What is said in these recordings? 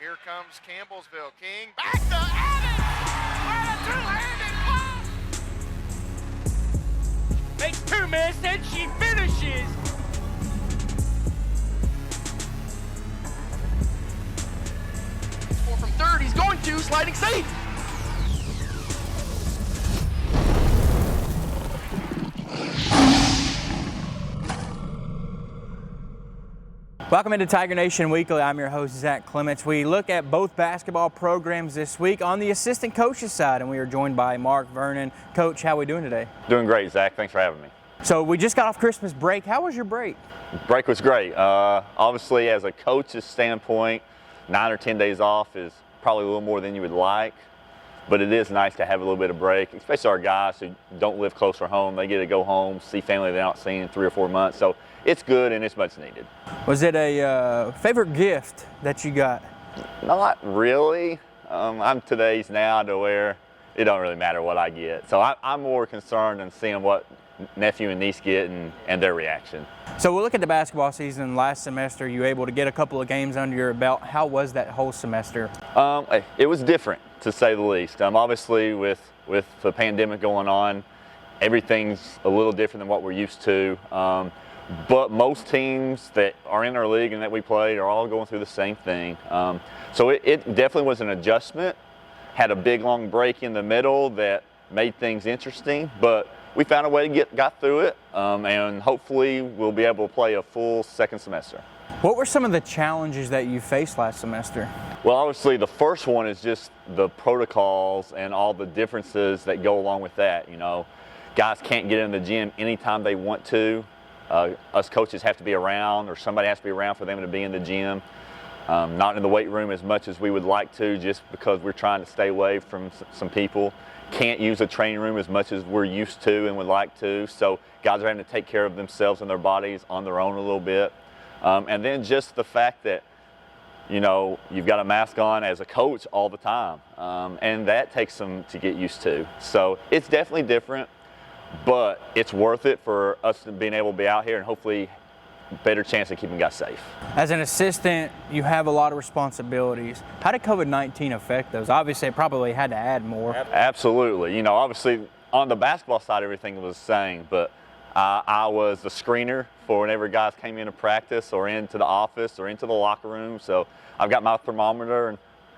Here comes Campbellsville. King back to Evans! What a two-handed block! Makes 2 misses, and she finishes! Score from third, he's going to, sliding safe! Welcome into Tiger Nation Weekly. I'm your host, Zach Clements. We look at both basketball programs this week on the assistant coach's side, and we are joined by Mark Vernon. Coach, how are we doing today? Doing great, Zach. Thanks for having me. So we just got off Christmas break. How was your break? Break was great. Obviously, as a coach's standpoint, 9 or 10 days off is probably a little more than you would like, but it is nice to have a little bit of break, especially our guys who don't live close to home. They get to go home, see family they're not seeing in 3 or 4 months. So it's good and it's much needed. Was it a favorite gift that you got? Not really. I'm today's now to where it don't really matter what I get. So I'm more concerned in seeing what nephew and niece get and their reaction. So we'll look at the basketball season. Last semester, you were able to get a couple of games under your belt. How was that whole semester? It was different, to say the least. Obviously, with the pandemic going on, everything's a little different than what we're used to. But most teams that are in our league and that we played are all going through the same thing. So it definitely was an adjustment. Had a big long break in the middle that made things interesting, but we found a way to got through it, and hopefully we'll be able to play a full second semester. What were some of the challenges that you faced last semester? Well, obviously the first one is just the protocols and all the differences that go along with that. You know, guys can't get in the gym anytime they want to. Us coaches have to be around, or somebody has to be around for them to be in the gym. Not in the weight room as much as we would like to, just because we're trying to stay away from some people. Can't use the training room as much as we're used to and would like to. So guys are having to take care of themselves and their bodies on their own a little bit. And then just the fact that, you know, you've got a mask on as a coach all the time. And that takes some to get used to. So it's definitely different. But it's worth it for us to being able to be out here and hopefully better chance of keeping guys safe. As an assistant, you have a lot of responsibilities. How did COVID-19 affect those? Obviously, it probably had to add more. Absolutely. You know, obviously on the basketball side, everything was the same, but I was the screener for whenever guys came into practice or into the office or into the locker room. So I've got my thermometer and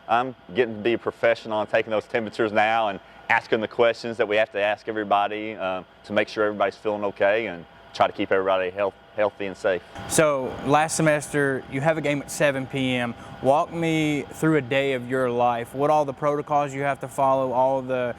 I'm getting to be a professional and taking those temperatures now and asking the questions that we have to ask everybody to make sure everybody's feeling okay and try to keep everybody healthy and safe. So last semester, you have a game at 7 p.m. Walk me through a day of your life. What all the protocols you have to follow, all the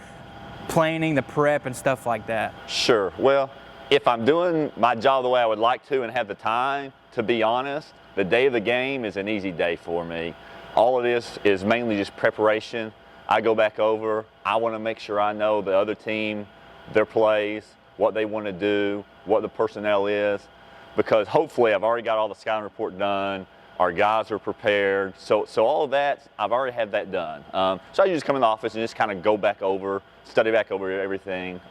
planning, the prep, and stuff like that. Sure. Well, if I'm doing my job the way I would like to and have the time, to be honest, the day of the game is an easy day for me. All it is mainly just preparation. I go back over. I want to make sure I know the other team, their plays, what they want to do, what the personnel is, because hopefully I've already got all the scouting report done. Our guys are prepared. So all of that, I've already had that done. So I just come in the office and just kind of go back over, study back over everything.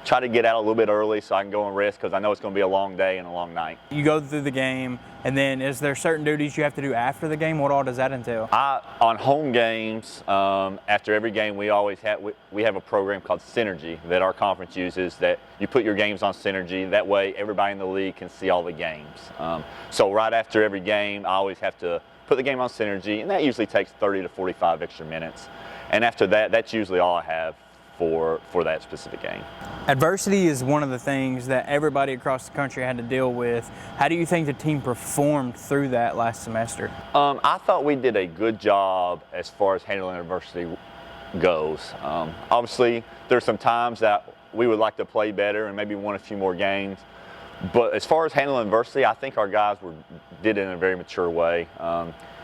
Try to get out a little bit early so I can go and rest because I know it's going to be a long day and a long night. You go through the game, and then is there certain duties you have to do after the game? What all does that entail? On home games, after every game, we have a program called Synergy that our conference uses, that you put your games on Synergy. That way everybody in the league can see all the games. So right after every game, I always have to put the game on Synergy, and that usually takes 30 to 45 extra minutes. And after that, that's usually all I have for that specific game. Adversity is one of the things that everybody across the country had to deal with. How do you think the team performed through that last semester? I thought we did a good job as far as handling adversity goes. Obviously, there's some times that we would like to play better and maybe win a few more games. But as far as handling adversity, I think our guys did it in a very mature way.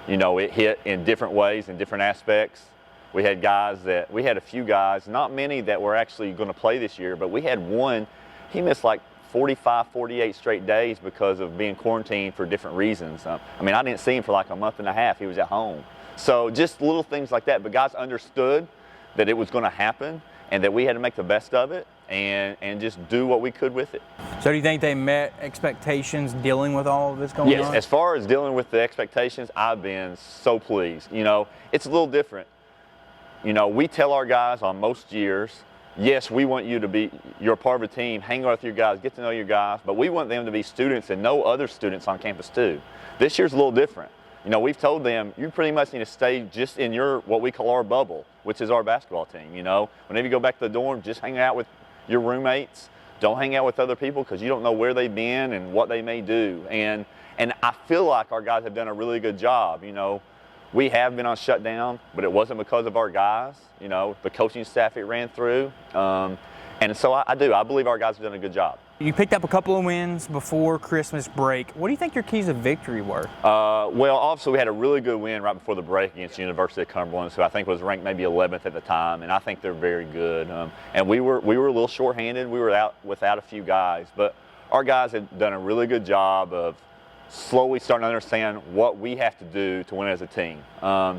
You know, it hit in different ways, in different aspects. We had a few guys, not many that were actually going to play this year, but we had one, he missed like 45, 48 straight days because of being quarantined for different reasons. I mean, I didn't see him for like a month and a half. He was at home. So just little things like that, but guys understood that it was going to happen and that we had to make the best of it. and just do what we could with it. So do you think they met expectations dealing with all of this going on? Yes, as far as dealing with the expectations, I've been so pleased. You know, it's a little different. You know, we tell our guys on most years, yes, we want you to be, you're a part of a team, hang out with your guys, get to know your guys, but we want them to be students and know other students on campus too. This year's a little different. You know, we've told them you pretty much need to stay just in your, what we call our bubble, which is our basketball team. You know, whenever you go back to the dorm, just hang out with your roommates. Don't hang out with other people because you don't know where they've been and what they may do. And I feel like our guys have done a really good job. You know, we have been on shutdown, but it wasn't because of our guys. You know, the coaching staff it ran through. And so I believe our guys have done a good job. You picked up a couple of wins before Christmas break. What do you think your keys of victory were? Well, obviously we had a really good win right before the break against the University of Cumberland, who I think was ranked maybe 11th at the time, and I think they're very good. And we were a little shorthanded. We were out without a few guys, but our guys had done a really good job of slowly starting to understand what we have to do to win as a team.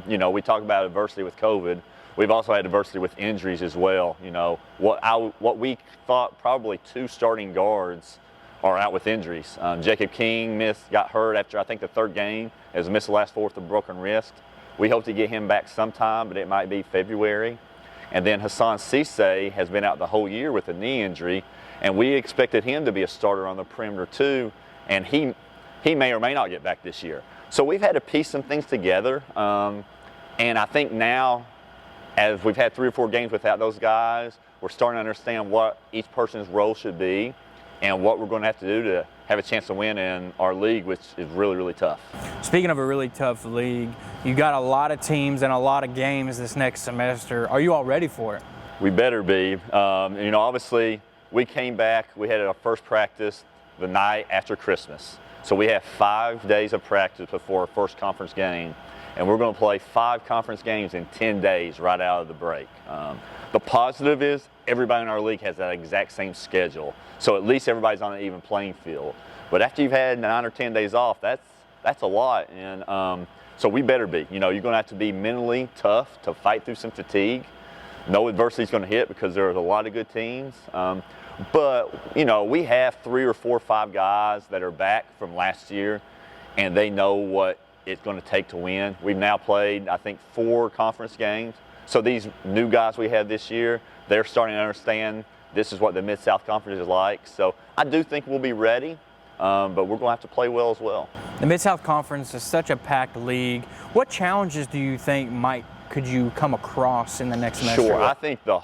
You know, we talk about adversity with COVID. We've also had adversity with injuries as well. You know, what we thought probably 2 starting guards are out with injuries. Jacob King got hurt after I think the 3rd game, has missed the last 4 with a broken wrist. We hope to get him back sometime, but it might be February. And then Hassan Cisse has been out the whole year with a knee injury, and we expected him to be a starter on the perimeter too, and he may or may not get back this year. So we've had to piece some things together, and I think now, as we've had 3 or 4 games without those guys, we're starting to understand what each person's role should be and what we're going to have to do to have a chance to win in our league, which is really, really tough. Speaking of a really tough league, you got a lot of teams and a lot of games this next semester. Are you all ready for it? We better be. You know, obviously, we came back. We had our first practice the night after Christmas. So we have 5 days of practice before our first conference game. And we're going to play 5 conference games in 10 days right out of the break. The positive is everybody in our league has that exact same schedule. So at least everybody's on an even playing field. But after you've had 9 or 10 days off, that's a lot. And so we better be. You know, you're going to have to be mentally tough to fight through some fatigue. No adversity is going to hit because there's a lot of good teams. But, you know, we have 3 or 4 or 5 guys that are back from last year, and they know what it's going to take to win. We've now played, I think, 4 conference games. So these new guys we had this year, they're starting to understand this is what the Mid-South Conference is like. So I do think we'll be ready, but we're going to have to play well as well. The Mid-South Conference is such a packed league. What challenges do you think could you come across in the next semester? Sure. I think the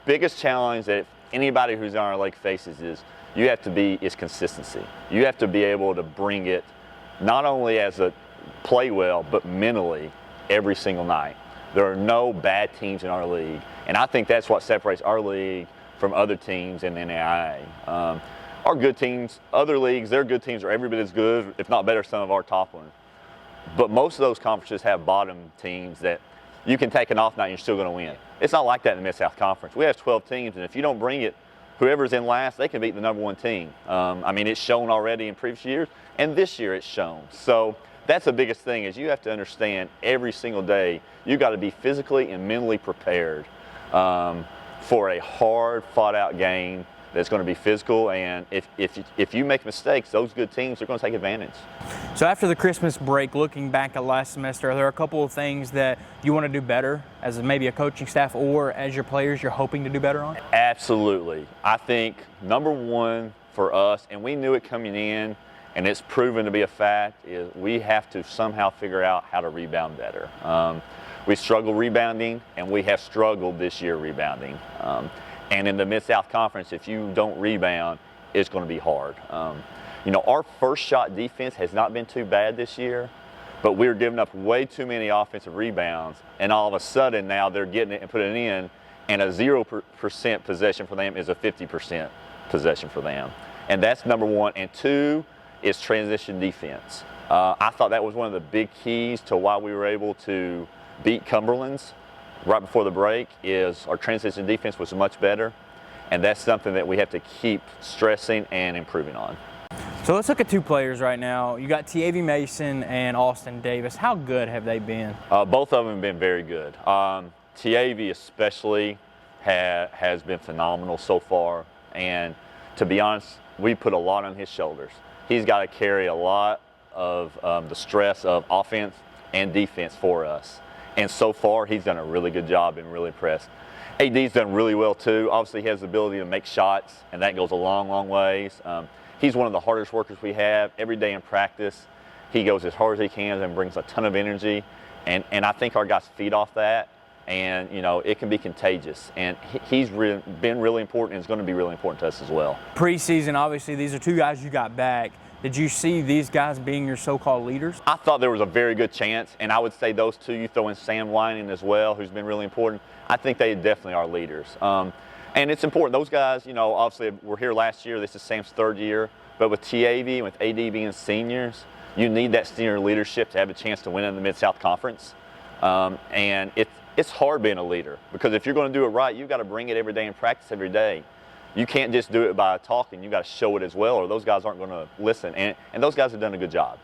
biggest challenge that anybody who's on our league faces is consistency. You have to be able to bring it not only as a play well, but mentally every single night. There are no bad teams in our league, and I think that's what separates our league from other teams in the NAIA. Our good teams, other leagues, their good teams are every bit as good, if not better, some of our top ones. But most of those conferences have bottom teams that you can take an off night and you're still going to win. It's not like that in the Mid-South Conference. We have 12 teams, and if you don't bring it, whoever's in last, they can beat the number 1 team. I mean, it's shown already in previous years, and this year it's shown. So that's the biggest thing, is you have to understand every single day you got to be physically and mentally prepared for a hard fought-out game that's going to be physical, and if you make mistakes, those good teams are going to take advantage. So after the Christmas break, looking back at last semester, are there a couple of things that you want to do better as maybe a coaching staff or as your players you're hoping to do better on? Absolutely. I think number 1 for us, and we knew it coming in, and it's proven to be a fact, is we have to somehow figure out how to rebound better. We struggle rebounding, and we have struggled this year rebounding. And in the Mid-South Conference, if you don't rebound, it's going to be hard. You know, our first shot defense has not been too bad this year, but we're giving up way too many offensive rebounds, and all of a sudden now they're getting it and putting it in, and a 0% possession for them is a 50% possession for them. And that's number 1. And 2 is transition defense. I thought that was one of the big keys to why we were able to beat Cumberland's right before the break, is our transition defense was much better, and that's something that we have to keep stressing and improving on. So let's look at 2 players right now. You got T.A.V. Mason and Austin Davis. How good have they been? Both of them have been very good. T.A.V. especially has been phenomenal so far. And to be honest, we put a lot on his shoulders. He's got to carry a lot of the stress of offense and defense for us. And so far, he's done a really good job. Been really impressed. AD's done really well too. Obviously, he has the ability to make shots, and that goes a long, long ways. He's one of the hardest workers we have. Every day in practice, he goes as hard as he can and brings a ton of energy. And I think our guys feed off that. And, you know, it can be contagious. And he's been really important, and is going to be really important to us as well. Preseason, obviously, these are two guys you got back. Did you see these guys being your so-called leaders? I thought there was a very good chance, and I would say those two, you throw in Sam Whining as well, who's been really important. I think they definitely are leaders. And it's important. Those guys, you know, obviously were here last year. This is Sam's third year. But with TAV and with AD being seniors, you need that senior leadership to have a chance to win in the Mid-South Conference. And it's hard being a leader, because if you're going to do it right, you've got to bring it every day in practice every day. You can't just do it by talking. You've got to show it as well, or those guys aren't going to listen. And those guys have done a good job.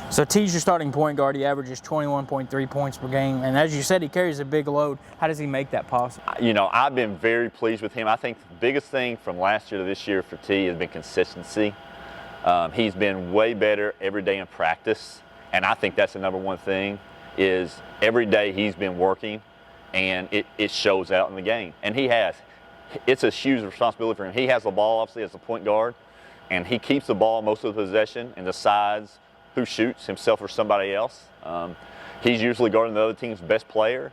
So T's your starting point guard. He averages 21.3 points per game. And as you said, he carries a big load. How does he make that possible? You know, I've been very pleased with him. I think the biggest thing from last year to this year for T has been consistency. He's been way better every day in practice. And I think that's the number one thing, is every day he's been working, and it shows out in the game. And he has. It's a huge responsibility for him. He has the ball, obviously, as a point guard, and he keeps the ball most of the possession and decides who shoots, himself or somebody else. He's usually guarding the other team's best player,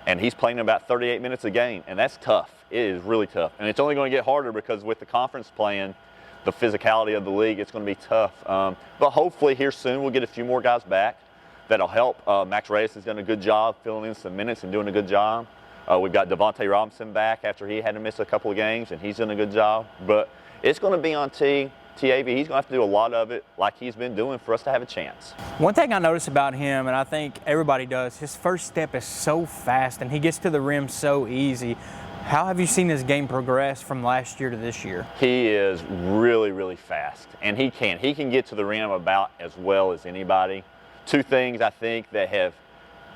and he's playing about 38 minutes a game, and that's tough. It is really tough. And it's only going to get harder, because with the conference playing, the physicality of the league, it's going to be tough. But hopefully here soon we'll get a few more guys back that'll help. Max Reyes has done a good job filling in some minutes and doing a good job. We've got Devontae Robinson back after he had to miss a couple of games, and he's done a good job. But it's going to be on TAV. He's going to have to do a lot of it like he's been doing for us to have a chance. One thing I notice about him, and I think everybody does, his first step is so fast, and he gets to the rim so easy. How have you seen his game progress from last year to this year? He is really, really fast, and he can get to the rim about as well as anybody. Two things I think that have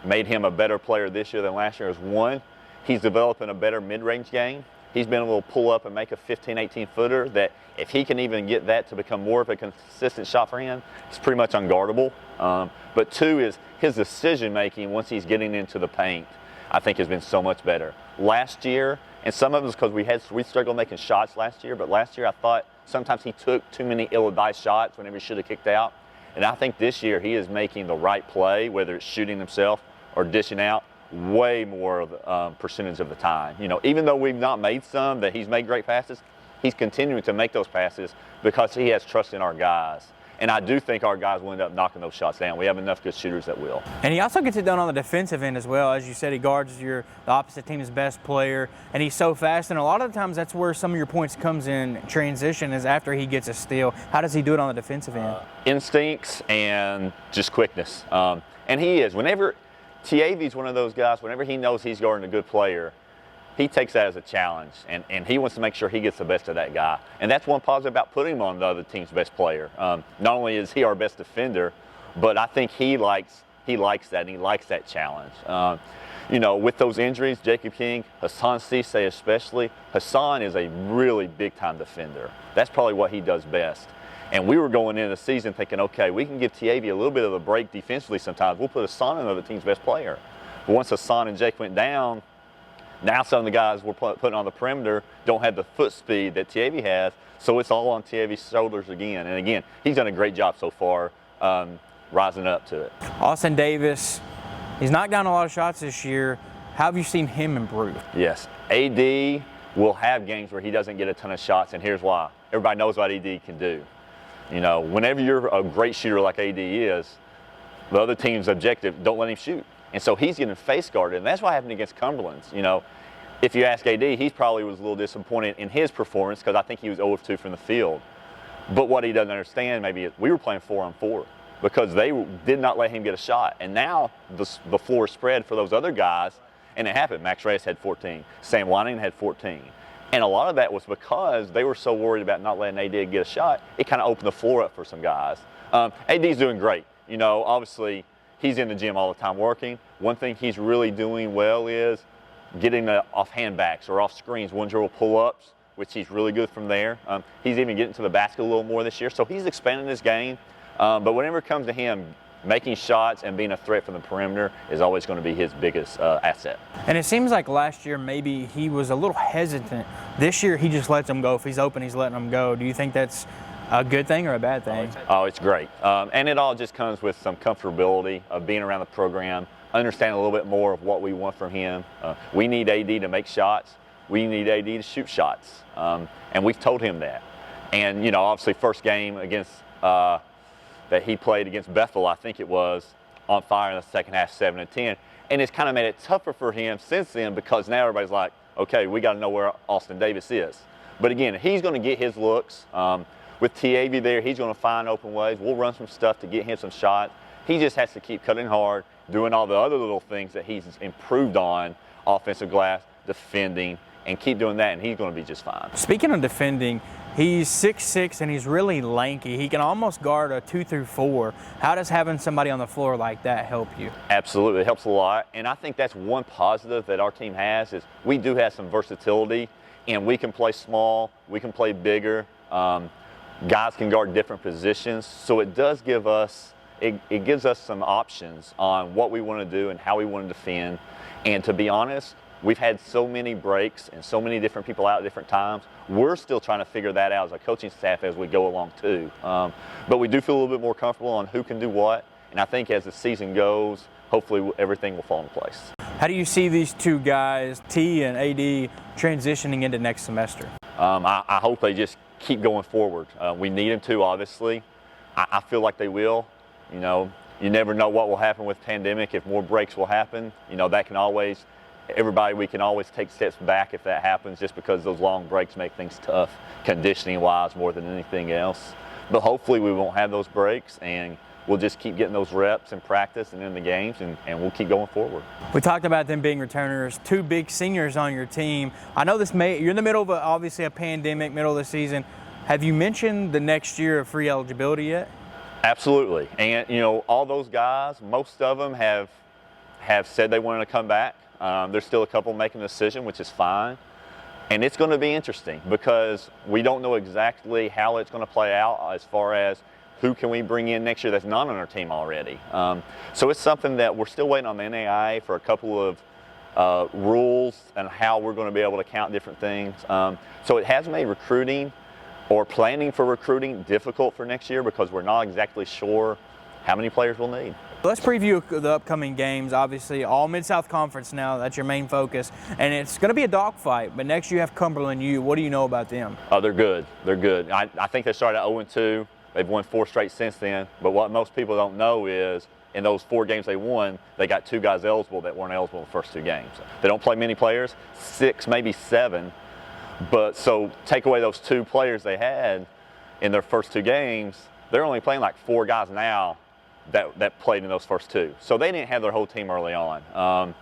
made him a better player this year than last year is, one, he's developing a better mid-range game. He's been able to pull up and make a 15, 18-footer that if he can even get that to become more of a consistent shot for him, it's pretty much unguardable. But two is his decision-making once he's getting into the paint, I think has been so much better. Last year, and some of it was because we struggled making shots last year, but last year I thought sometimes he took too many ill-advised shots whenever he should have kicked out. And I think this year he is making the right play, whether it's shooting himself or dishing out, way more of the percentage of the time. You know, even though we've not made some that he's made great passes, he's continuing to make those passes because he has trust in our guys. And I do think our guys will end up knocking those shots down. We have enough good shooters that will. And he also gets it done on the defensive end as well. As you said, he guards the opposite team's best player, and he's so fast. And a lot of the times that's where some of your points comes in transition, is after he gets a steal. How does he do it on the defensive end? Instincts and just quickness. And he is. Whenever TAV's one of those guys, whenever he knows he's guarding a good player, he takes that as a challenge, and he wants to make sure he gets the best of that guy. And that's one positive about putting him on the other team's best player. Not only is he our best defender, but I think he likes that, and he likes that challenge. You know, with those injuries, Jacob King, Hassan Cisse especially, Hassan is a really big-time defender. That's probably what he does best. And we were going into the season thinking, okay, we can give TAV a little bit of a break defensively sometimes. We'll put Hassan on the other team's best player. But once Hassan and Jake went down, now some of the guys we're putting on the perimeter don't have the foot speed that TAV has, so it's all on TAV's shoulders again. And again, he's done a great job so far rising up to it. Austin Davis, he's knocked down a lot of shots this year. How have you seen him improve? Yes, AD will have games where he doesn't get a ton of shots, and here's why. Everybody knows what AD can do. You know, whenever you're a great shooter like AD is, the other team's objective, don't let him shoot. And so he's getting face guarded, and that's what happened against Cumberland. You know, if you ask AD, he probably was a little disappointed in his performance because I think he was 0 of 2 from the field. But what he doesn't understand maybe is we were playing 4-on-4 because they did not let him get a shot. And now the floor spread for those other guys, and it happened. Max Reyes had 14. Sam Whining had 14. And a lot of that was because they were so worried about not letting AD get a shot, it kind of opened the floor up for some guys. AD's doing great. You know, obviously, he's in the gym all the time working. One thing he's really doing well is getting off handbacks or off screens, one dribble pull-ups, which he's really good from there. He's even getting to the basket a little more this year, so he's expanding his game. But whenever it comes to him, making shots and being a threat from the perimeter is always going to be his biggest asset. And it seems like last year maybe he was a little hesitant. This year he just lets them go. If he's open, he's letting them go. Do you think that's a good thing or a bad thing? Oh, it's great. And it all just comes with some comfortability of being around the program, understanding a little bit more of what we want from him. We need AD to make shots. We need AD to shoot shots. And we've told him that. And, you know, obviously first game against that he played against Bethel, I think it was, on fire in the second half, 7-10. And it's kind of made it tougher for him since then because now everybody's like, okay, we got to know where Austin Davis is. But again, he's going to get his looks. With TAV there, he's going to find open ways. We'll run some stuff to get him some shots. He just has to keep cutting hard, doing all the other little things that he's improved on, offensive glass, defending, and keep doing that, and he's going to be just fine. Speaking of defending, he's 6'6", and he's really lanky. He can almost guard a 2 through 4. How does having somebody on the floor like that help you? Absolutely, it helps a lot. And I think that's one positive that our team has is we do have some versatility, and we can play small, we can play bigger. Guys can guard different positions, so it does give us it gives us some options on what we want to do and how we want to defend. And to be honest, we've had so many breaks and so many different people out at different times. We're still trying to figure that out as a coaching staff as we go along too. But we do feel a little bit more comfortable on who can do what. And I think as the season goes, hopefully everything will fall into place. How do you see these two guys, T and AD, transitioning into next semester? I hope they just keep going forward. We need them to, obviously. I feel like they will. You know, you never know what will happen with pandemic. If more breaks will happen, you know, that can always, we can always take steps back if that happens just because those long breaks make things tough, conditioning-wise more than anything else. But hopefully we won't have those breaks and we'll just keep getting those reps in practice and in the games and we'll keep going forward. We talked about them being returners, two big seniors on your team. I know you're in the middle of obviously a pandemic, middle of the season. Have you mentioned the next year of free eligibility yet? Absolutely. And, you know, all those guys, most of them have said they wanted to come back. There's still a couple making a decision, which is fine. And it's going to be interesting because we don't know exactly how it's going to play out as far as who can we bring in next year that's not on our team already. So it's something that we're still waiting on the NAIA for a couple of rules and how we're going to be able to count different things. So it has made recruiting or planning for recruiting difficult for next year because we're not exactly sure how many players we'll need. Let's preview the upcoming games. Obviously, all Mid-South Conference now. That's your main focus. And it's going to be a dogfight. But next you have Cumberland U. What do you know about them? Oh, they're good. They're good. I think they started at 0-2. They've won 4 straight since then. But what most people don't know is in those 4 games they won, they got 2 guys eligible that weren't eligible in the first 2 games. They don't play many players, 6, maybe 7. But so take away those 2 players they had in their first 2 games, they're only playing like 4 guys now that played in those first 2. So they didn't have their whole team early on.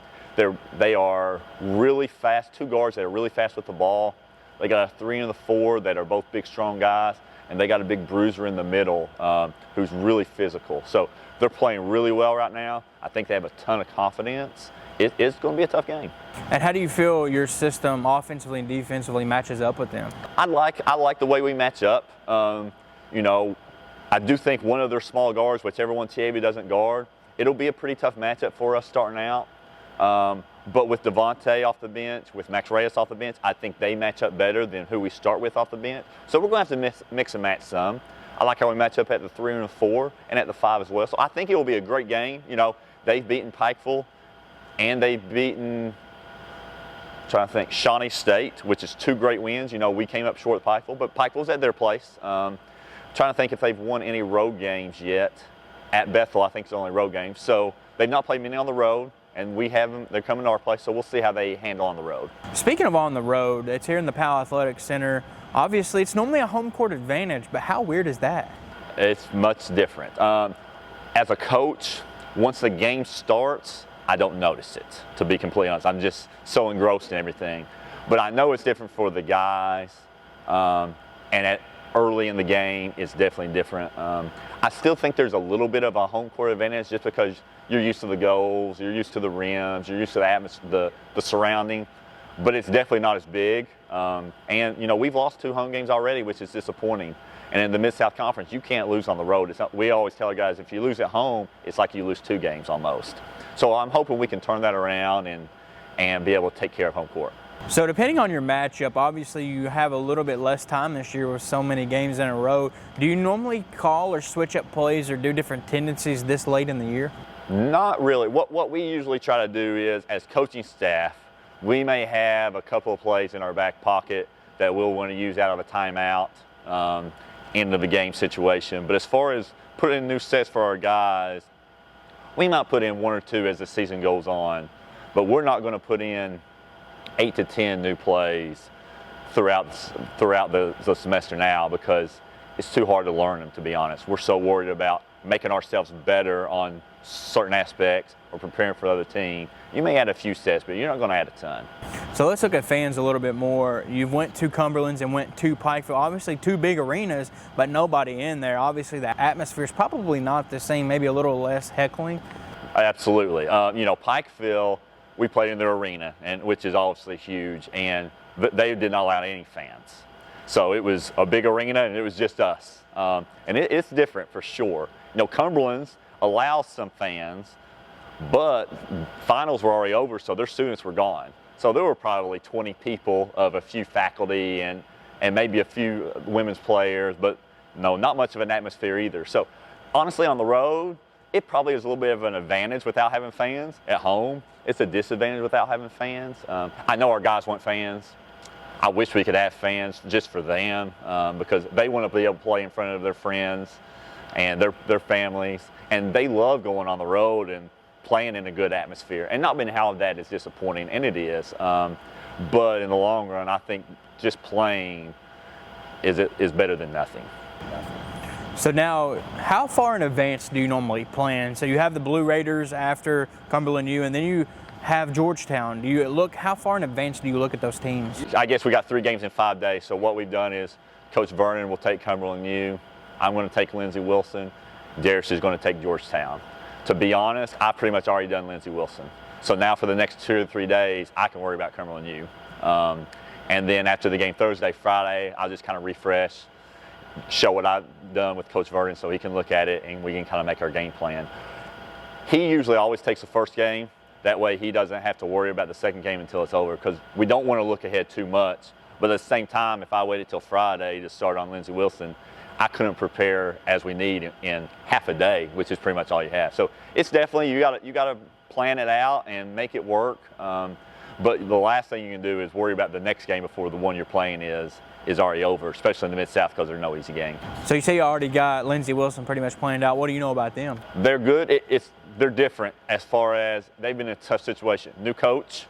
They are really fast, 2 guards that are really fast with the ball. They got a 3 and a 4 that are both big, strong guys, and they got a big bruiser in the middle who's really physical. So they're playing really well right now. I think they have a ton of confidence. It's going to be a tough game. And how do you feel your system offensively and defensively matches up with them? I like the way we match up. You know, I do think one of their small guards, whichever one TAV doesn't guard, it'll be a pretty tough matchup for us starting out. But with Devontae off the bench, with Max Reyes off the bench, I think they match up better than who we start with off the bench. So we're going to have to mix and match some. I like how we match up at the 3 and the 4 and at the 5 as well. So I think it will be a great game. You know, they've beaten Pikeville and they've beaten, trying to think, Shawnee State, which is 2 great wins. You know, we came up short with Pikeville, but Pikeville's at their place. Trying to think if they've won any road games yet. At Bethel, I think it's the only road game. So they've not played many on the road, and we have them. They're coming to our place, so we'll see how they handle on the road. Speaking of on the road, it's here in the Powell Athletic Center. Obviously, it's normally a home court advantage, but how weird is that? It's much different. As a coach, once the game starts, I don't notice it, to be completely honest. I'm just so engrossed in everything. But I know it's different for the guys. And early in the game, it's definitely different. I still think there's a little bit of a home court advantage just because you're used to the goals, you're used to the rims, you're used to the atmosphere, the surrounding, but it's definitely not as big. And you know, we've lost 2 home games already, which is disappointing. And in the Mid-South Conference, you can't lose on the road. We always tell our guys, if you lose at home, it's like you lose 2 games almost. So I'm hoping we can turn that around and be able to take care of home court. So depending on your matchup, obviously you have a little bit less time this year with so many games in a row. Do you normally call or switch up plays or do different tendencies this late in the year? Not really. What we usually try to do is, as coaching staff, we may have a couple of plays in our back pocket that we'll want to use out of a timeout, end of the game situation. But as far as putting in new sets for our guys, we might put in 1 or 2 as the season goes on, but we're not going to put in 8 to 10 new plays throughout the semester now because it's too hard to learn them, to be honest. We're so worried about making ourselves better on certain aspects or preparing for the other team. You may add a few sets, but you're not going to add a ton. So let's look at fans a little bit more. You've went to Cumberland's and went to Pikeville. Obviously 2 big arenas, but nobody in there. Obviously the atmosphere is probably not the same, maybe a little less heckling. Absolutely. You know, Pikeville, we played in their arena, which is obviously huge, and they did not allow any fans. So it was a big arena, and it was just us. And it's different for sure. You know, Cumberland's allows some fans, but finals were already over, so their students were gone. So there were probably 20 people of a few faculty and maybe a few women's players, but no, not much of an atmosphere either. So honestly, on the road, it probably is a little bit of an advantage without having fans. At home, it's a disadvantage without having fans. I know our guys want fans. I wish we could have fans just for them because they want to be able to play in front of their friends and their families, and they love going on the road and playing in a good atmosphere. And not being how that is disappointing, and it is. But in the long run, I think just playing is better than nothing. So now, how far in advance do you normally plan? So you have the Blue Raiders after Cumberland U, and then you have Georgetown. How far in advance do you look at those teams? I guess we got 3 games in 5 days. So what we've done is Coach Vernon will take Cumberland U. I'm going to take Lindsey Wilson. Darius is going to take Georgetown. To be honest, I've pretty much already done Lindsey Wilson. So now for the next 2 or 3 days, I can worry about Cumberland U. And then after the game Thursday, Friday, I'll just kind of refresh, show what I've done with Coach Vernon so he can look at it and we can kind of make our game plan. He usually always takes the first game. That way he doesn't have to worry about the second game until it's over because we don't want to look ahead too much. But at the same time, if I waited till Friday to start on Lindsey Wilson, I couldn't prepare as we need in half a day, which is pretty much all you have. So it's definitely, you got to plan it out and make it work. But the last thing you can do is worry about the next game before the one you're playing is already over, especially in the Mid-South because there's no easy game. So you say you already got Lindsey Wilson pretty much planned out. What do you know about them? They're good. They're different as far as they've been in a tough situation. New coach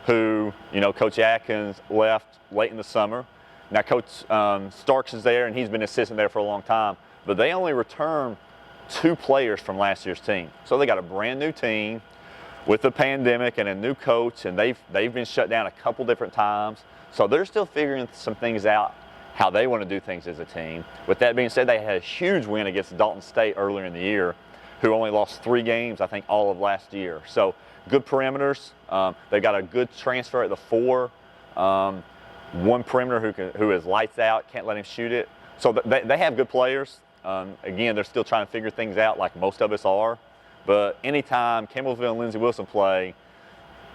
who, you know, Coach Atkins left late in the summer. Now Coach Starks is there and he's been assistant there for a long time, but they only returned 2 players from last year's team. So they got a brand new team with the pandemic and a new coach, and they've been shut down a couple different times. So they're still figuring some things out, how they want to do things as a team. With that being said, they had a huge win against Dalton State earlier in the year, who only lost 3 games, I think, all of last year. So good perimeters. They've got a good transfer at the 4. One perimeter who is lights out, can't let him shoot it. So they have good players. Again, they're still trying to figure things out like most of us are. But anytime Campbellsville and Lindsey Wilson play,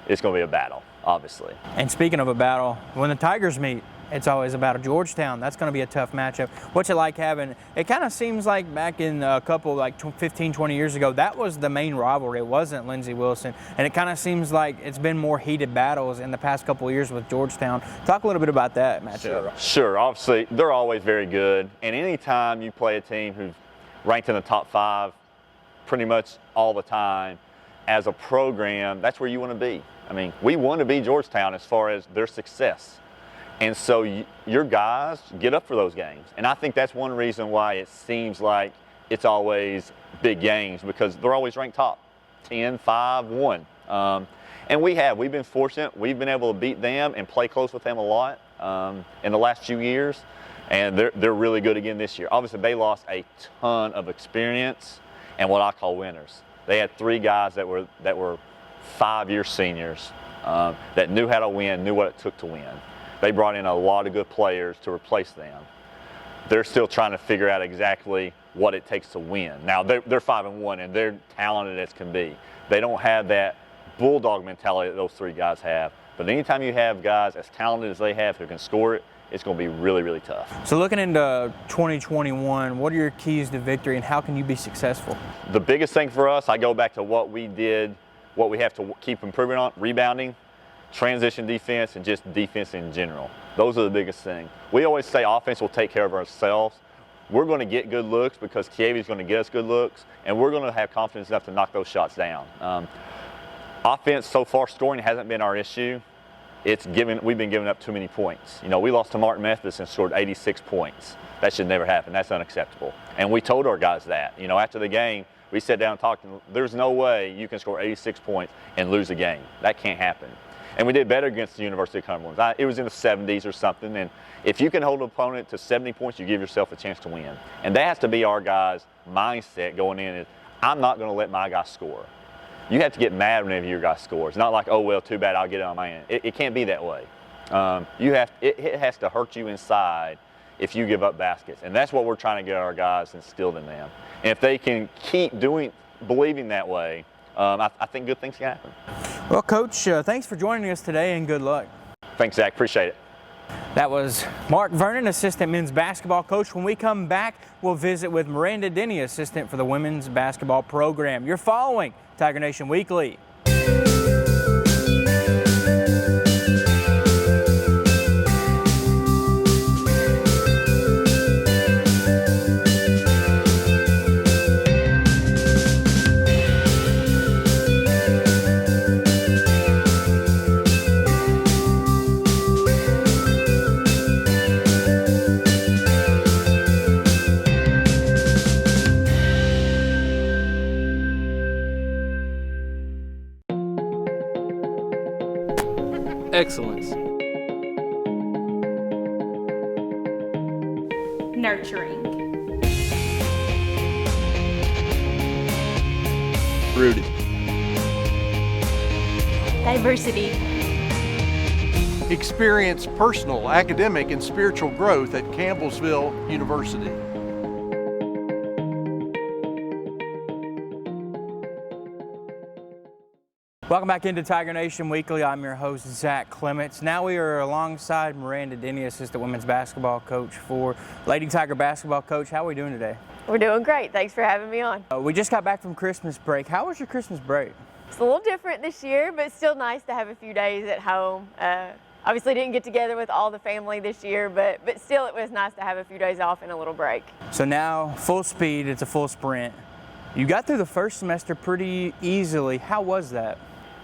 it's going to be a battle, obviously. And speaking of a battle, when the Tigers meet, it's always about a Georgetown. That's going to be a tough matchup. What's it like having, it kind of seems like back in a couple, like 15, 20 years ago, that was the main rivalry. It wasn't Lindsey Wilson. And it kind of seems like it's been more heated battles in the past couple of years with Georgetown. Talk a little bit about that matchup. Sure. Obviously, they're always very good. And anytime you play a team who's ranked in the top 5 pretty much all the time, as a program, that's where you want to be. I mean, we want to be Georgetown as far as their success. And so your guys get up for those games. And I think that's one reason why it seems like it's always big games, because they're always ranked top 10, 5, 1. And we've been fortunate. We've been able to beat them and play close with them a lot in the last few years. And they're really good again this year. Obviously, they lost a ton of experience and what I call winners. They had 3 guys that were 5-year seniors that knew how to win, knew what it took to win. They brought in a lot of good players to replace them. They're still trying to figure out exactly what it takes to win. Now, they're 5-1 and they're talented as can be. They don't have that bulldog mentality that those 3 guys have. But anytime you have guys as talented as they have who can score it, it's going to be really, really tough. So looking into 2021, what are your keys to victory and how can you be successful? The biggest thing for us, I go back to what we did, what we have to keep improving on: rebounding, transition defense, and just defense in general. Those are the biggest things. We always say offense will take care of ourselves. We're going to get good looks because Kiavi's going to get us good looks, and we're going to have confidence enough to knock those shots down. Offense so far, scoring hasn't been our issue. We've been giving up too many points. You know, we lost to Martin Methodist and scored 86 points. That should never happen. That's unacceptable. And we told our guys that. You know, after the game, we sat down and talked. There's no way you can score 86 points and lose a game. That can't happen. And we did better against the University of Cumberland. It was in the 70s or something. And if you can hold an opponent to 70 points, you give yourself a chance to win. And that has to be our guys' mindset going in is, I'm not going to let my guy score. You have to get mad whenever your guy scores. Not like, oh, well, too bad, I'll get it on my end. It can't be that way. It has to hurt you inside if you give up baskets. And that's what we're trying to get our guys instilled in them. And if they can keep believing that way, I think good things can happen. Well, Coach, thanks for joining us today and good luck. Thanks, Zach. Appreciate it. That was Mark Vernon, assistant men's basketball coach. When we come back, we'll visit with Miranda Denny, assistant for the women's basketball program. You're following Tiger Nation Weekly. Excellence. Nurturing. Rooted. Diversity. Experience personal, academic, and spiritual growth at Campbellsville University. Welcome back into Tiger Nation Weekly. I'm your host, Zach Clements. Now we are alongside Miranda Denny, assistant women's basketball coach for Lady Tiger basketball. Coach, how are we doing today? We're doing great. Thanks for having me on. We just got back from Christmas break. How was your Christmas break? It's a little different this year, but still nice to have a few days at home. Obviously didn't get together with all the family this year, but still it was nice to have a few days off and a little break. So now, full speed, it's a full sprint. You got through the first semester pretty easily. How was that?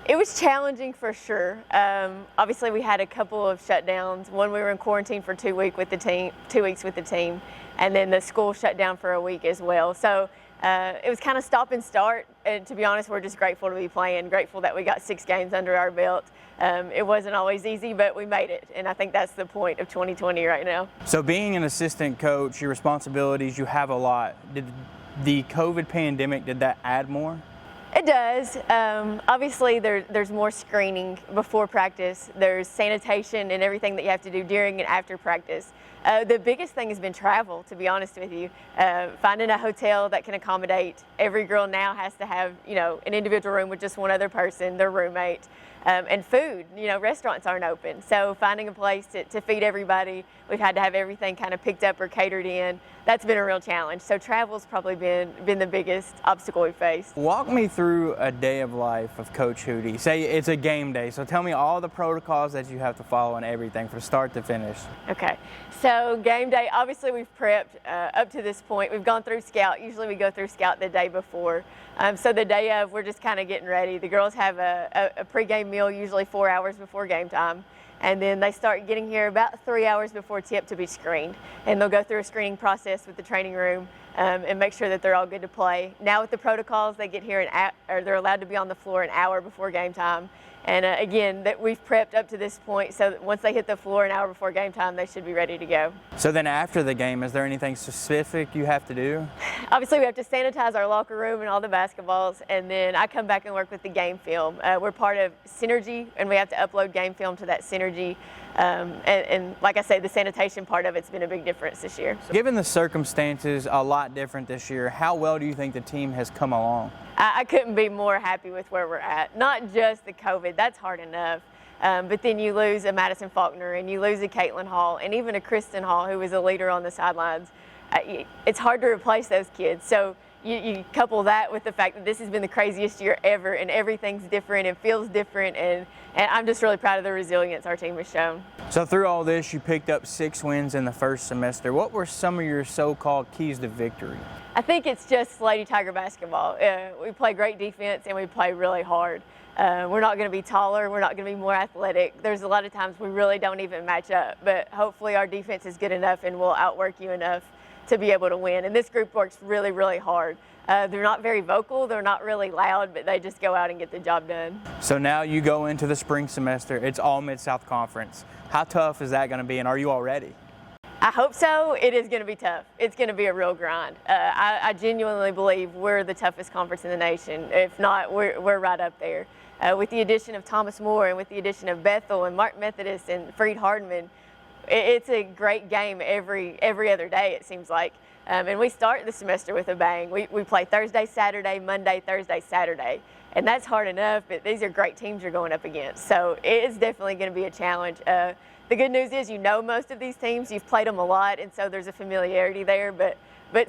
It was challenging for sure. Obviously we had a couple of shutdowns. One, we were in quarantine for 2 weeks with the team, and then the school shut down for a week as well. So it was kind of stop and start, and to be honest, we're just grateful to be playing, grateful that we got 6 games under our belt. It wasn't always easy, but we made it, and I think that's the point of 2020 right now. So being an assistant coach, your responsibilities, you have a lot. Did the COVID pandemic, did that add more? It does. Obviously, there's more screening before practice. There's sanitation and everything that you have to do during and after practice. The biggest thing has been travel, to be honest with you. Finding a hotel that can accommodate. Every girl now has to have, an individual room with just one other person, their roommate. And food, restaurants aren't open. So finding a place to feed everybody, we've had to have everything kind of picked up or catered in. That's been a real challenge. So travel's probably been the biggest obstacle we faced. Walk me through a day of life of Coach Hootie. Say it's a game day, so tell me all the protocols that you have to follow and everything from start to finish. Okay, so game day, obviously we've prepped up to this point. We've gone through scout. Usually we go through scout the day before. So the day of, we're just kind of getting ready. The girls have a pregame meal usually 4 hours before game time. And then they start getting here about 3 hours before tip to be screened. And they'll go through a screening process with the training room and make sure that they're all good to play. Now with the protocols, they get here they're allowed to be on the floor an hour before game time. And again, that we've prepped up to this point so that once they hit the floor an hour before game time, they should be ready to go. So then after the game, is there anything specific you have to do? Obviously, we have to sanitize our locker room and all the basketballs, and then I come back and work with the game film. We're part of Synergy, and we have to upload game film to that Synergy. And like I say, the sanitation part of it's been a big difference this year. Given the circumstances a lot different this year, how well do you think the team has come along? I couldn't be more happy with where we're at. Not just the COVID, that's hard enough. But then you lose a Madison Faulkner, and you lose a Caitlin Hall, and even a Kristen Hall, who was a leader on the sidelines. It's hard to replace those kids. So you couple that with the fact that this has been the craziest year ever, and everything's different and feels different, and I'm just really proud of the resilience our team has shown. So through all this, you picked up 6 wins in the first semester. What were some of your so-called keys to victory? I think it's just Lady Tiger basketball. We play great defense, and we play really hard. We're not going to be taller. We're not going to be more athletic. There's a lot of times we really don't even match up, but hopefully our defense is good enough and we'll outwork you enough to be able to win. And this group works really, really hard. They're not very vocal. They're not really loud, but they just go out and get the job done. So now you go into the spring semester. It's all Mid-South Conference. How tough is that going to be, and are you all ready? I hope so. It is going to be tough. It's going to be a real grind. I genuinely believe we're the toughest conference in the nation. If not, we're right up there. With the addition of Thomas More and with the addition of Bethel and Mark Methodist and Freed Hardman, it's a great game every other day, it seems like. And we start the semester with a bang. We play Thursday, Saturday, Monday, Thursday, Saturday. And that's hard enough, but these are great teams you're going up against. So it's definitely going to be a challenge. The good news is you know most of these teams. You've played them a lot, and so there's a familiarity there. But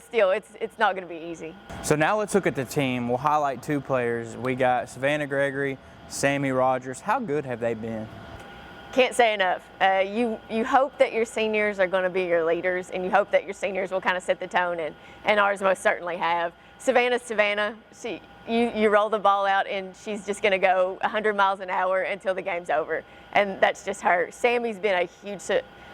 still, it's not going to be easy. So now let's look at the team. We'll highlight 2 players. We got Savannah Gregory, Sammy Rogers. How good have they been? Can't say enough. You hope that your seniors are going to be your leaders, and you hope that your seniors will kind of set the tone, and ours most certainly have. Savannah's Savannah. You roll the ball out, and she's just going to go 100 miles an hour until the game's over, and that's just her. Sammy's been a huge,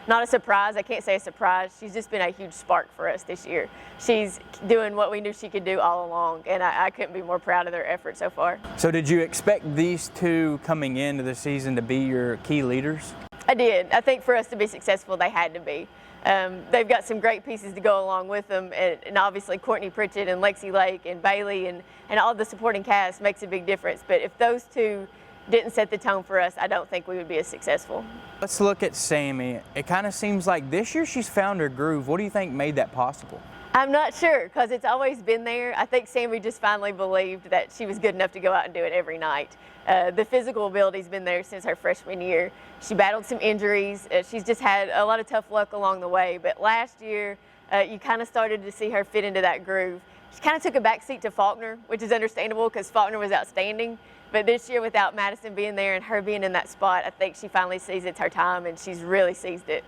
not a surprise, I can't say a surprise, she's just been a huge spark for us this year. She's doing what we knew she could do all along, and I couldn't be more proud of their effort so far. So did you expect these 2 coming into the season to be your key leaders? I did. I think for us to be successful, they had to be. They've got some great pieces to go along with them, and obviously Courtney Pritchett and Lexi Lake and Bailey and all the supporting cast makes a big difference. But if those 2 didn't set the tone for us, I don't think we would be as successful. Let's look at Sammy. It kind of seems like this year she's found her groove. What do you think made that possible? I'm not sure, because it's always been there. I think Sammy just finally believed that she was good enough to go out and do it every night. The physical ability's been there since her freshman year. She battled some injuries. She's just had a lot of tough luck along the way. But last year, you kind of started to see her fit into that groove. She kind of took a backseat to Faulkner, which is understandable because Faulkner was outstanding. But this year, without Madison being there and her being in that spot, I think she finally sees it's her time, and she's really seized it.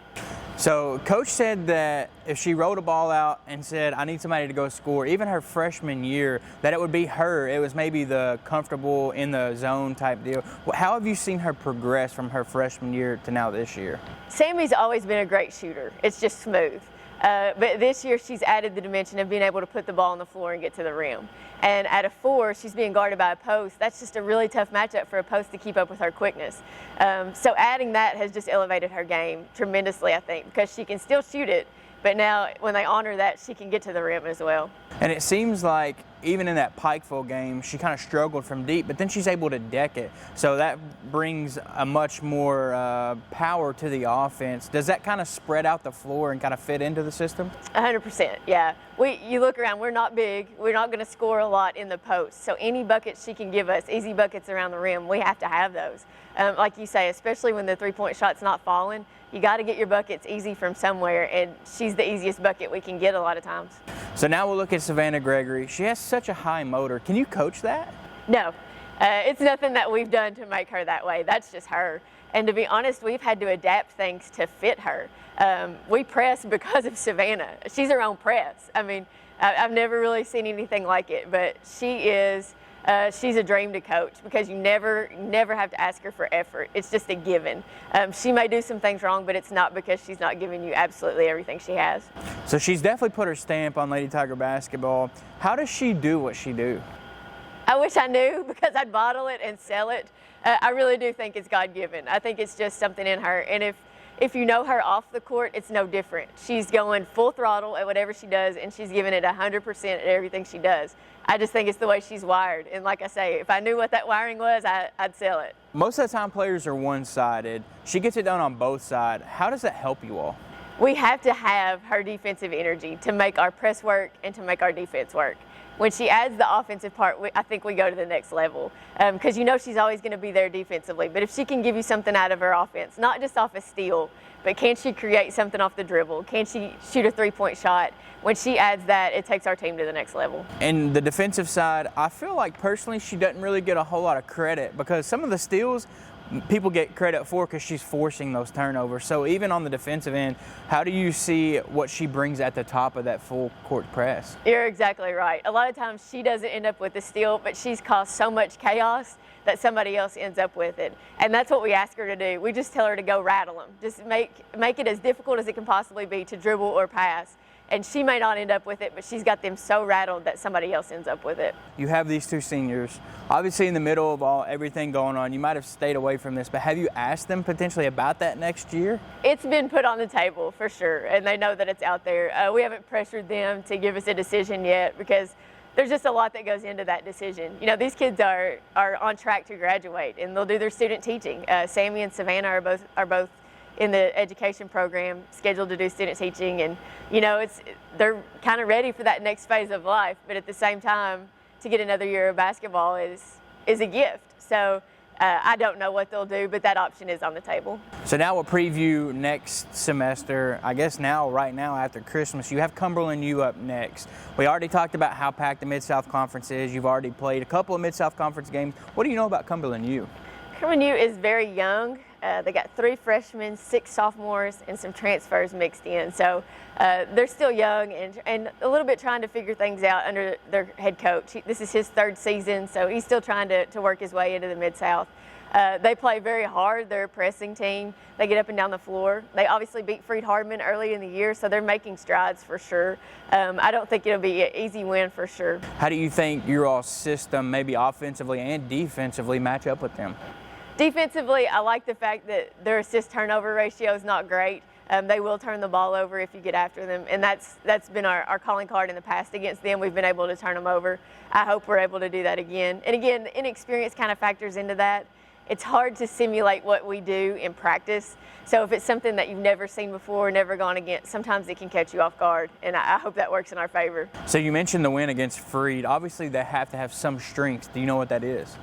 So Coach said that if she rolled a ball out and said, I need somebody to go score, even her freshman year, that it would be her. It was maybe the comfortable in the zone type deal. How have you seen her progress from her freshman year to now this year? Sammy's always been a great shooter. It's just smooth. But this year she's added the dimension of being able to put the ball on the floor and get to the rim. And at a 4, she's being guarded by a post. That's just a really tough matchup for a post to keep up with her quickness. So adding that has just elevated her game tremendously, I think, because she can still shoot it, but now when they honor that, she can get to the rim as well. And it seems like even in that Pikeville game, she kind of struggled from deep, but then she's able to deck it. So that brings a much more power to the offense. Does that kind of spread out the floor and kind of fit into the system? 100%, yeah. You look around, we're not big. We're not going to score a lot in the post. So any buckets she can give us, easy buckets around the rim, we have to have those. Like you say, especially when the three-point shot's not falling, you got to get your buckets easy from somewhere, and she's the easiest bucket we can get a lot of times. So now we'll look at Savannah Gregory. She has such a high motor. Can you coach that? No. It's nothing that we've done to make her that way. That's just her. And to be honest, we've had to adapt things to fit her. We press because of Savannah. She's her own press. I mean, I've never really seen anything like it, but she's a dream to coach because you never have to ask her for effort. It's just a given. She may do some things wrong, but it's not because she's not giving you absolutely everything she has. So she's definitely put her stamp on Lady Tiger basketball. How does she do what she do? I wish I knew because I'd bottle it and sell it. I really do think it's God-given. I think it's just something in her. And if you know her off the court, it's no different. She's going full throttle at whatever she does, and she's giving it 100% at everything she does. I just think it's the way she's wired. And like I say, if I knew what that wiring was, I'd sell it. Most of the time players are one-sided. She gets it done on both sides. How does that help you all? We have to have her defensive energy to make our press work and to make our defense work. When she adds the offensive part, I think we go to the next level because you know she's always going to be there defensively. But if she can give you something out of her offense, not just off a steal, but can she create something off the dribble? Can she shoot a three-point shot? When she adds that, it takes our team to the next level. And the defensive side, I feel like personally she doesn't really get a whole lot of credit because some of the steals people get credit for because she's forcing those turnovers. So even on the defensive end, how do you see what she brings at the top of that full court press? You're exactly right. A lot of times she doesn't end up with the steal, but she's caused so much chaos that somebody else ends up with it. And that's what we ask her to do. We just tell her to go rattle them. Just make it as difficult as it can possibly be to dribble or pass. And she may not end up with it, but she's got them so rattled that somebody else ends up with it. You have these two seniors, obviously in the middle of everything going on. You might have stayed away from this, but have you asked them potentially about that next year? It's been put on the table for sure, and they know that it's out there. We haven't pressured them to give us a decision yet because there's just a lot that goes into that decision. You know, these kids are on track to graduate, and they'll do their student teaching. Sammy and Savannah are both in the education program scheduled to do student teaching, and you know they're kind of ready for that next phase of life, but at the same time to get another year of basketball is a gift. So I don't know what they'll do, but that option is on the table. So now we'll preview next semester. I guess right now after Christmas, you have Cumberland U up next. We already talked about how packed the Mid-South Conference is. You've already played a couple of Mid-South Conference games. What do you know about Cumberland U? Cumberland U is very young. They got 3 freshmen, 6 sophomores, and some transfers mixed in. So they're still young and a little bit trying to figure things out under their head coach. This is his 3rd season, so he's still trying to work his way into the Mid-South. They play very hard. They're a pressing team. They get up and down the floor. They obviously beat Freed Hardman early in the year, so they're making strides for sure. I don't think it'll be an easy win for sure. How do you think your all system, maybe offensively and defensively, match up with them? Defensively, I like the fact that their assist-turnover ratio is not great. They will turn the ball over if you get after them, and that's been our calling card in the past against them. We've been able to turn them over. I hope we're able to do that again. And again, the inexperience kind of factors into that. It's hard to simulate what we do in practice. So if it's something that you've never seen before, never gone against, sometimes it can catch you off guard, and I hope that works in our favor. So you mentioned the win against Freed. Obviously, they have to have some strengths. Do you know what that is?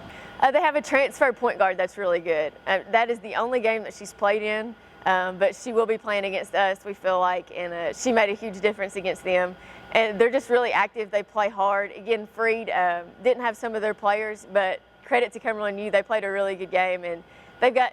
They have a transfer point guard that's really good. That is the only game that she's played in, but she will be playing against us, we feel like, and she made a huge difference against them. And they're just really active. They play hard. Again, Freed didn't have some of their players, but credit to Cumberland U, they played a really good game, and they've got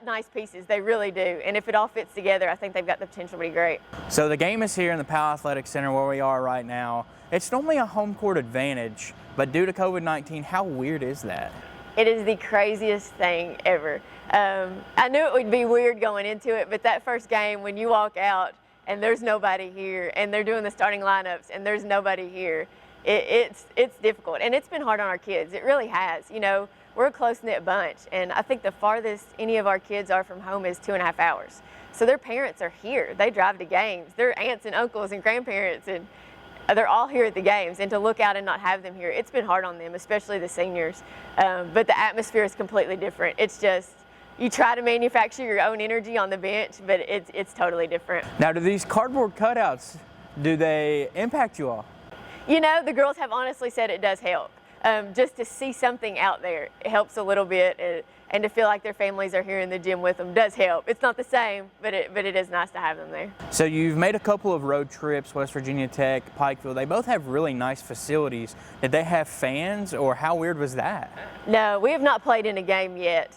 nice pieces. They really do. And if it all fits together, I think they've got the potential to be great. So the game is here in the Powell Athletic Center where we are right now. It's normally a home court advantage, but due to COVID-19, how weird is that? It is the craziest thing ever. I knew it would be weird going into it, but that first game, when you walk out and there's nobody here, and they're doing the starting lineups and there's nobody here, it's difficult. And it's been hard on our kids. It really has. You know, we're a close-knit bunch, and I think the farthest any of our kids are from home is 2.5 hours. So their parents are here. They drive to games. Their aunts and uncles and grandparents, and they're all here at the games, and to look out and not have them here, it's been hard on them, especially the seniors. But the atmosphere is completely different. It's just, you try to manufacture your own energy on the bench, but it's totally different. Now, do these cardboard cutouts, do they impact you all? You know, the girls have honestly said it does help. Just to see something out there, it helps a little bit, and to feel like their families are here in the gym with them does help. It's not the same, but it is nice to have them there. So you've made a couple of road trips, West Virginia Tech, Pikeville. They both have really nice facilities. Did they have fans, or how weird was that? No, we have not played in a game yet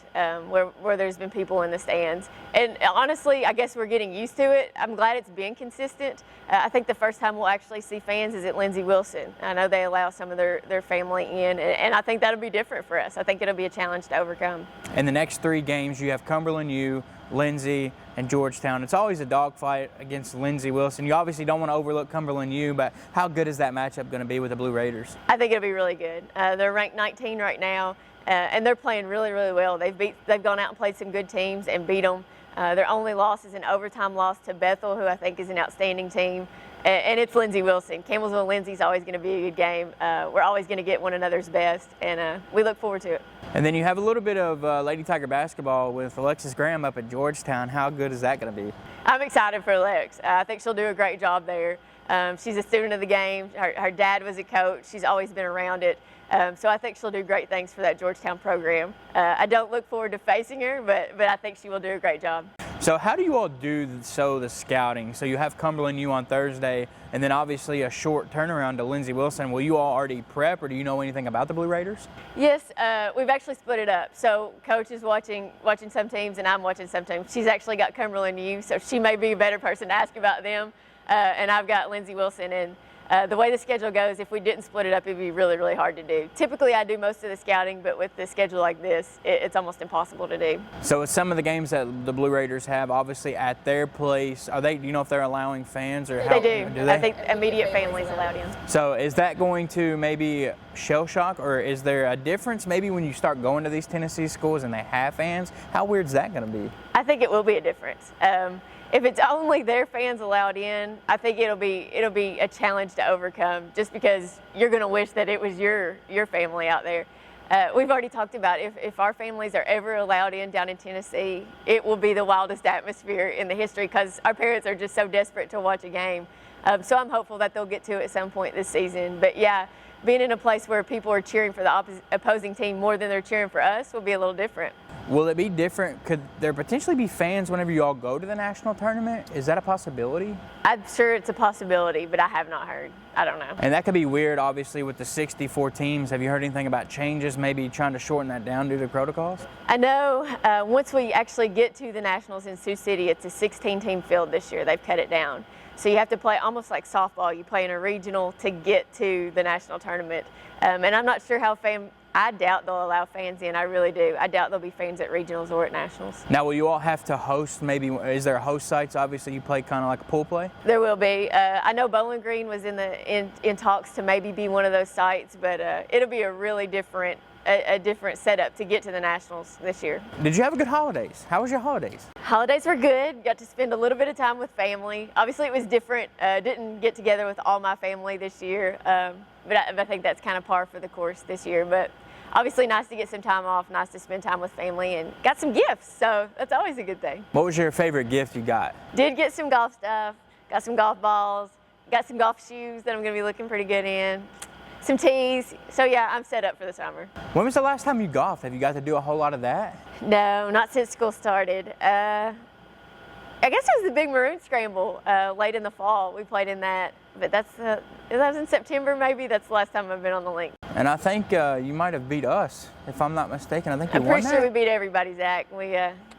where there's been people in the stands. And honestly, I guess we're getting used to it. I'm glad it's been consistent. I think the first time we'll actually see fans is at Lindsey Wilson. I know they allow some of their family in, and I think that'll be different for us. I think it'll be a challenge to overcome. In the next 3 games, you have Cumberland U, Lindsay, and Georgetown. It's always a dogfight against Lindsay Wilson. You obviously don't want to overlook Cumberland U, but how good is that matchup going to be with the Blue Raiders? I think it'll be really good. They're ranked 19 right now, and they're playing really, really well. They've gone out and played some good teams and beat them. Their only loss is an overtime loss to Bethel, who I think is an outstanding team. And it's Lindsay Wilson. Campbellsville Lindsay's always going to be a good game. We're always going to get one another's best, and we look forward to it. And then you have a little bit of Lady Tiger basketball with Alexis Graham up at Georgetown. How good is that going to be? I'm excited for Lex. I think she'll do a great job there. She's a student of the game. Her dad was a coach. She's always been around it. So I think she'll do great things for that Georgetown program. I don't look forward to facing her, but I think she will do a great job. So how do you all do the scouting? So you have Cumberland U on Thursday, and then obviously a short turnaround to Lindsay Wilson. Will you all already prep, or do you know anything about the Blue Raiders? Yes, we've actually split it up. So Coach is watching some teams, and I'm watching some teams. She's actually got Cumberland U, so she may be a better person to ask about them. And I've got Lindsay Wilson, and the way the schedule goes, if we didn't split it up, it'd be really, really hard to do. Typically, I do most of the scouting, but with the schedule like this, it's almost impossible to do. So with some of the games that the Blue Raiders have, obviously at their place, do you know if they're allowing fans or how? They do. They? I think immediate families allowed in. So is that going to maybe shell shock, or is there a difference maybe when you start going to these Tennessee schools and they have fans? How weird is that going to be? I think it will be a difference. If it's only their fans allowed in, I think it'll be a challenge to overcome, just because you're going to wish that it was your family out there. We've already talked about if our families are ever allowed in down in Tennessee, it will be the wildest atmosphere in the history, because our parents are just so desperate to watch a game. So I'm hopeful that they'll get to it at some point this season. But yeah, being in a place where people are cheering for the opposing team more than they're cheering for us will be a little different. Will it be different? Could there potentially be fans whenever you all go to the national tournament? Is that a possibility? I'm sure it's a possibility, but I have not heard. I don't know. And that could be weird, obviously, with the 64 teams. Have you heard anything about changes, maybe trying to shorten that down due to protocols? I know once we actually get to the Nationals in Sioux City, it's a 16-team field this year. They've cut it down. So you have to play almost like softball. You play in a regional to get to the national tournament. And I'm not sure how I doubt they'll allow fans in. I really do. I doubt there'll be fans at regionals or at nationals. Now, will you all have to host maybe? Is there host sites? Obviously, you play kind of like a pool play. There will be. I know Bowling Green was in talks to maybe be one of those sites, but it'll be a really different setup to get to the nationals this year. Did you have a good holidays? How was your holidays? Holidays were good. Got to spend a little bit of time with family. Obviously, it was different. Didn't get together with all my family this year, but I think that's kind of par for the course this year. But obviously, nice to get some time off, nice to spend time with family, and got some gifts, so that's always a good thing. What was your favorite gift you got? Did get some golf stuff, got some golf balls, got some golf shoes that I'm going to be looking pretty good in, some tees. So yeah, I'm set up for the summer. When was the last time you golfed? Have you got to do a whole lot of that? No, not since school started. I guess it was the Big Maroon Scramble late in the fall. We played in that, but that was in September maybe. That's the last time I've been on the link. And I think you might have beat us, if I'm not mistaken. I think you won that. I'm pretty sure we beat everybody, Zach.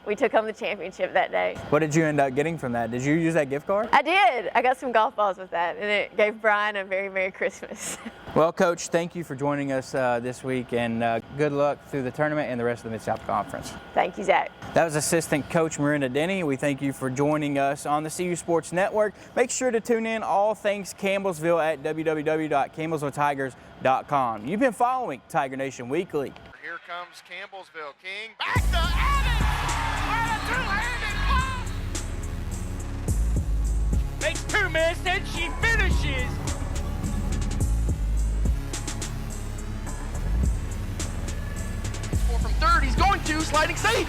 We took home the championship that day. What did you end up getting from that? Did you use that gift card? I did. I got some golf balls with that, and it gave Brian a very Merry Christmas. Well, Coach, thank you for joining us this week, and good luck through the tournament and the rest of the Mid-South Conference. Thank you, Zach. That was Assistant Coach Miranda Denny. We thank you for joining us on the CU Sports Network. Make sure to tune in all things Campbellsville at www.campbellsvilletigers.com. You've been following Tiger Nation Weekly. Here comes Campbellsville King. Back to Adams! What a two-handed blow! Makes 2 minutes, then she finishes. From third, he's going to sliding safe.